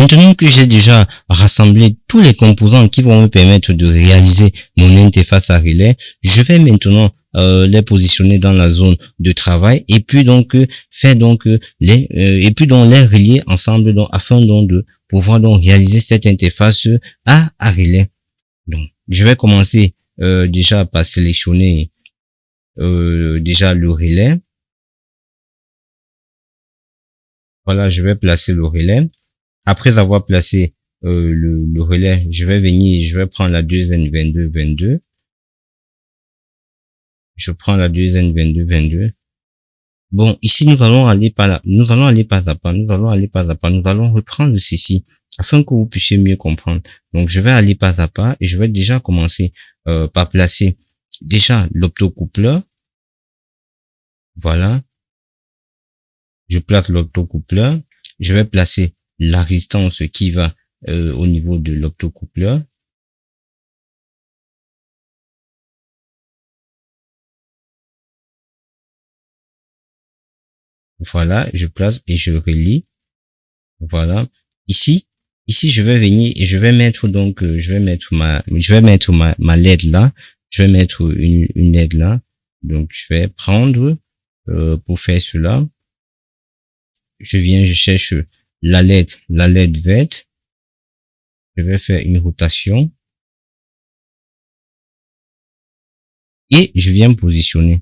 Maintenant que j'ai déjà rassemblé tous les composants qui vont me permettre de réaliser mon interface à relais, je vais maintenant les positionner dans la zone de travail et puis donc faire donc et puis donc les relier ensemble donc afin donc de pouvoir donc réaliser cette interface à relais. Donc je vais commencer déjà par sélectionner déjà le relais. Voilà, je vais placer le relais. Après avoir placé le relais, je vais venir, je vais prendre la 2N2222. Je prends la 2N2222. Bon, ici, nous allons aller par là. Nous allons aller pas à pas. Nous allons aller pas à pas. Nous allons reprendre ceci afin que vous puissiez mieux comprendre. Donc, je vais aller pas à pas et je vais déjà commencer par placer déjà l'optocoupleur. Voilà. Je place l'optocoupleur. Je vais placer la résistance qui va au niveau de l'optocoupleur. Voilà, je place et je relie. Voilà. Ici, je vais venir et je vais mettre donc, je vais mettre ma LED là. Je vais mettre une LED là. Donc, je vais prendre, pour faire cela. Je viens, je cherche la LED verte. Je vais faire une rotation. Et je viens positionner.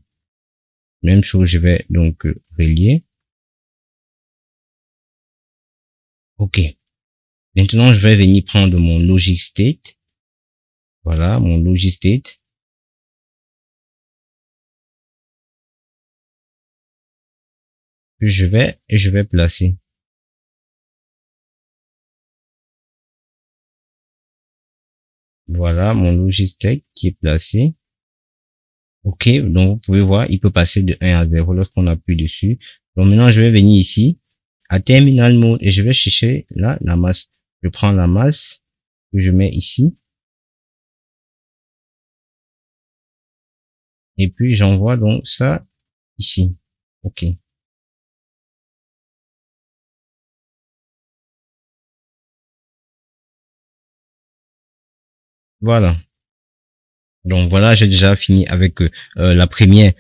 Même chose, je vais donc relier. OK. Maintenant, je vais venir prendre mon logic state. Voilà, mon logic state. Que je vais placer. Voilà, mon logic state qui est placé. OK, donc vous pouvez voir, il peut passer de 1 à 0 lorsqu'on appuie dessus. Donc maintenant, je vais venir ici, à Terminal Mode, et je vais chercher là, la masse. Je prends la masse, que je mets ici. Et puis, j'envoie donc ça ici. OK. Voilà. Donc voilà, j'ai déjà fini avec la première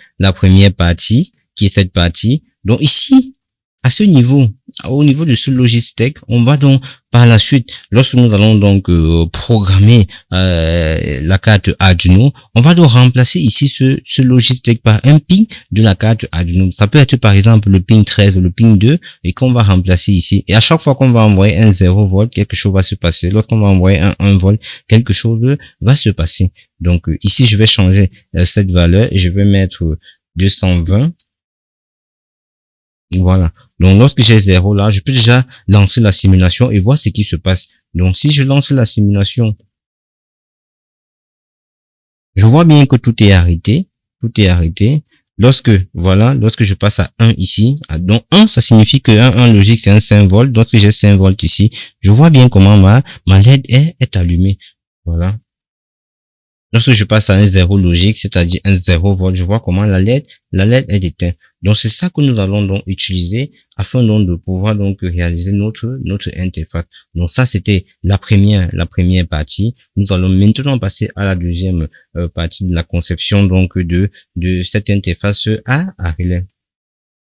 partie, qui est cette partie. Donc ici, à ce niveau, au niveau de ce Logitech, on va donc par la suite, lorsque nous allons donc programmer la carte Arduino, on va donc remplacer ici ce Logitech par un pin de la carte Arduino. Ça peut être par exemple le pin 13 ou le pin 2 et qu'on va remplacer ici. Et à chaque fois qu'on va envoyer un 0 volt, quelque chose va se passer. Lorsqu'on va envoyer un 1 volt, quelque chose va se passer. Donc ici, je vais changer cette valeur et je vais mettre 220. Voilà. Donc, lorsque j'ai 0 là, je peux déjà lancer la simulation et voir ce qui se passe. Donc, si je lance la simulation, je vois bien que tout est arrêté. Tout est arrêté. Lorsque je passe à 1 ici, donc 1, ça signifie que 1 logique, c'est un 5 volts. Donc, j'ai 5 volts ici. Je vois bien comment ma LED est allumée. Voilà. Lorsque je passe à un 0 logique, c'est-à-dire un 0 volt, je vois comment la LED est éteinte. Donc, c'est ça que nous allons donc utiliser afin donc de pouvoir donc réaliser notre interface. Donc, ça, c'était la première partie. Nous allons maintenant passer à la deuxième partie de la conception donc de cette interface à relais.